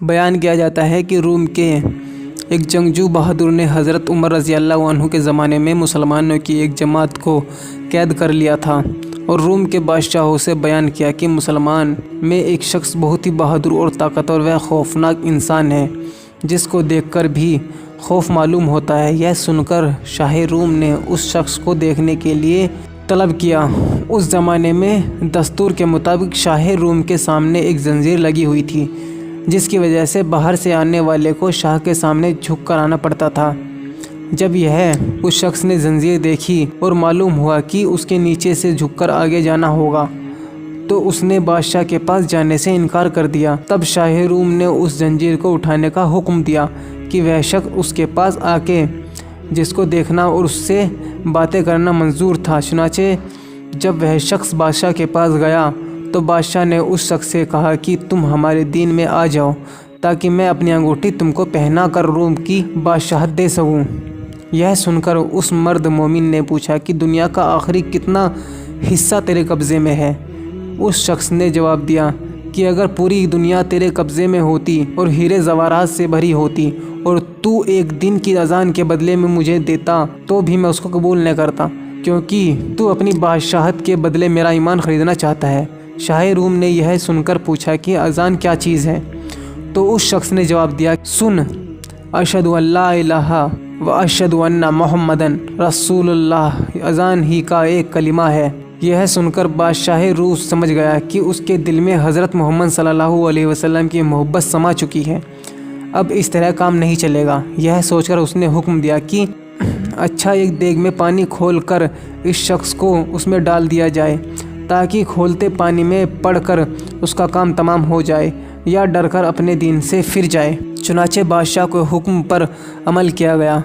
بیان کیا جاتا ہے کہ روم کے ایک جنگجو بہادر نے حضرت عمر رضی اللہ عنہ کے زمانے میں مسلمانوں کی ایک جماعت کو قید کر لیا تھا اور روم کے بادشاہوں سے بیان کیا کہ مسلمان میں ایک شخص بہت ہی بہادر اور طاقتور و خوفناک انسان ہے جس کو دیکھ کر بھی خوف معلوم ہوتا ہے۔ یہ سن کر شاہ روم نے اس شخص کو دیکھنے کے لیے طلب کیا۔ اس زمانے میں دستور کے مطابق شاہ روم کے سامنے ایک زنجیر لگی ہوئی تھی جس کی وجہ سے باہر سے آنے والے کو شاہ کے سامنے جھک کر آنا پڑتا تھا۔ جب اس شخص نے زنجیر دیکھی اور معلوم ہوا کہ اس کے نیچے سے جھک کر آگے جانا ہوگا تو اس نے بادشاہ کے پاس جانے سے انکار کر دیا۔ تب شاہ روم نے اس زنجیر کو اٹھانے کا حکم دیا کہ وہ شخص اس کے پاس آ کے جس کو دیکھنا اور اس سے باتیں کرنا منظور تھا۔ چنانچہ جب وہ شخص بادشاہ کے پاس گیا تو بادشاہ نے اس شخص سے کہا کہ تم ہمارے دین میں آ جاؤ تاکہ میں اپنی انگوٹھی تم کو پہنا کر روم کی بادشاہت دے سکوں۔ یہ سن کر اس مرد مومن نے پوچھا کہ دنیا کا آخری کتنا حصہ تیرے قبضے میں ہے؟ اس شخص نے جواب دیا کہ اگر پوری دنیا تیرے قبضے میں ہوتی اور ہیرے زواہرات سے بھری ہوتی اور تو ایک دن کی اذان کے بدلے میں مجھے دیتا تو بھی میں اس کو قبول نہ کرتا، کیونکہ تو اپنی بادشاہت کے بدلے میرا ایمان خریدنا چاہتا ہے۔ شاہ روم نے یہ سن کر پوچھا کہ اذان کیا چیز ہے؟ تو اس شخص نے جواب دیا، سن، اشہد ان لا الہ و اشہد ان محمدن رسول اللہ اذان ہی کا ایک کلمہ ہے۔ یہ سن کر بادشاہ روس سمجھ گیا کہ اس کے دل میں حضرت محمد صلی اللہ علیہ وسلم کی محبت سما چکی ہے، اب اس طرح کام نہیں چلے گا۔ یہ سوچ کر اس نے حکم دیا کہ اچھا، ایک دیگ میں پانی کھول کر اس شخص کو اس میں ڈال دیا جائے تاکہ کھولتے پانی میں پڑ کر اس کا کام تمام ہو جائے یا ڈر کر اپنے دین سے پھر جائے۔ چنانچہ بادشاہ کے حکم پر عمل کیا گیا۔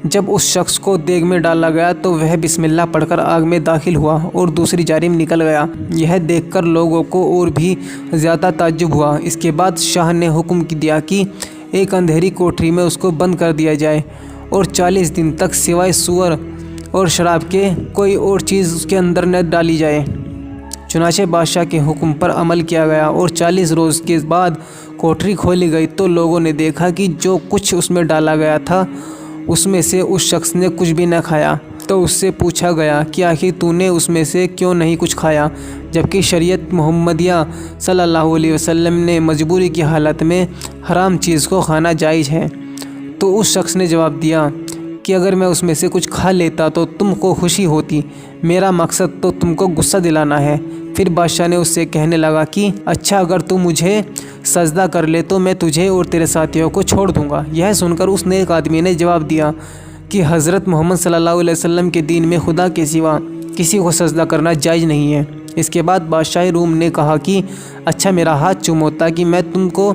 جب اس شخص کو دیگ میں ڈالا گیا تو وہ بسم اللہ پڑھ کر آگ میں داخل ہوا اور دوسری جانب نکل گیا۔ یہ دیکھ کر لوگوں کو اور بھی زیادہ تعجب ہوا۔ اس کے بعد شاہ نے حکم دیا کہ ایک اندھیری کوٹری میں اس کو بند کر دیا جائے اور 40 دن تک سوائے سور اور شراب کے کوئی اور چیز اس کے اندر نہ ڈالی جائے۔ چنانچہ بادشاہ کے حکم پر عمل کیا گیا اور 40 روز کے بعد کوٹری کھولی گئی تو لوگوں نے دیکھا کہ جو کچھ اس میں ڈالا گیا تھا اس میں سے اس شخص نے کچھ بھی نہ کھایا۔ تو اس سے پوچھا گیا کہ آخر تو نے اس میں سے کیوں نہیں کچھ کھایا، جبکہ شریعت محمدیہ صلی اللہ علیہ وسلم نے مجبوری کی حالت میں حرام چیز کو کھانا جائز ہے۔ تو اس شخص نے جواب دیا کہ اگر میں اس میں سے کچھ کھا لیتا تو تم کو خوشی ہوتی، میرا مقصد تو تم کو غصہ دلانا ہے۔ پھر بادشاہ نے اس سے کہنے لگا کہ اچھا، اگر تو مجھے سجدہ کر لے تو میں تجھے اور تیرے ساتھیوں کو چھوڑ دوں گا۔ یہ سن کر اس نیک آدمی نے جواب دیا کہ حضرت محمد صلی اللہ علیہ وسلم کے دین میں خدا کے سوا کسی کو سجدہ کرنا جائز نہیں ہے۔ اس کے بعد بادشاہ روم نے کہا کہ اچھا، میرا ہاتھ چومو تاکہ میں تم کو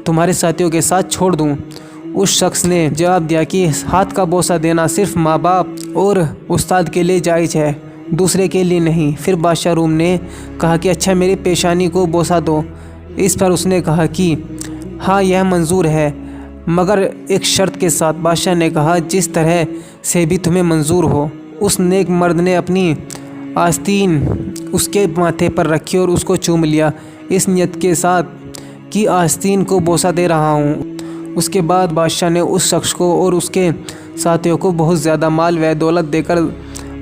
تمہارے ساتھیوں کے ساتھ چھوڑ دوں۔ اس شخص نے جواب دیا کہ ہاتھ کا بوسہ دینا صرف ماں باپ اور استاد کے لیے جائز ہے، دوسرے کے لیے نہیں۔ پھر بادشاہ روم نے کہا کہ اچھا، میری پیشانی کو بوسہ دو۔ اس پر اس نے کہا کہ ہاں، یہ منظور ہے، مگر ایک شرط کے ساتھ۔ بادشاہ نے کہا جس طرح سے بھی تمہیں منظور ہو۔ اس نیک مرد نے اپنی آستین اس کے ماتھے پر رکھی اور اس کو چوم لیا، اس نیت کے ساتھ کہ آستین کو بوسہ دے رہا ہوں۔ اس کے بعد بادشاہ نے اس شخص کو اور اس کے ساتھیوں کو بہت زیادہ مال و دولت دے کر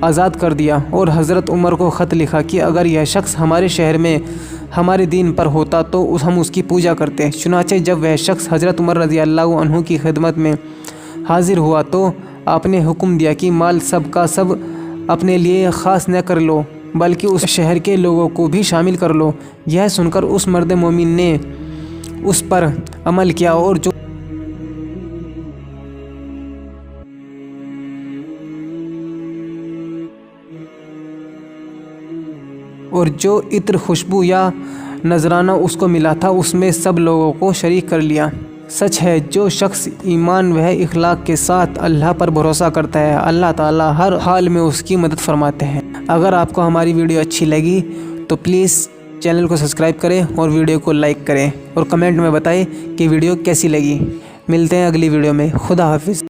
آزاد کر دیا اور حضرت عمر کو خط لکھا کہ اگر یہ شخص ہمارے شہر میں ہمارے دین پر ہوتا تو ہم اس کی پوجا کرتے۔ چنانچہ جب وہ شخص حضرت عمر رضی اللہ عنہ کی خدمت میں حاضر ہوا تو آپ نے حکم دیا کہ مال سب کا سب اپنے لیے خاص نہ کر لو بلکہ اس شہر کے لوگوں کو بھی شامل کر لو۔ یہ سن کر اس مرد مومن نے اس پر عمل کیا اور جو عطر، خوشبو یا نذرانہ اس کو ملا تھا اس میں سب لوگوں کو شریک کر لیا۔ سچ ہے، جو شخص ایمان و اخلاق کے ساتھ اللہ پر بھروسہ کرتا ہے، اللہ تعالیٰ ہر حال میں اس کی مدد فرماتے ہیں۔ اگر آپ کو ہماری ویڈیو اچھی لگی تو پلیز چینل کو سبسکرائب کریں اور ویڈیو کو لائک کریں اور کمنٹ میں بتائیں کہ ویڈیو کیسی لگی۔ ملتے ہیں اگلی ویڈیو میں۔ خدا حافظ۔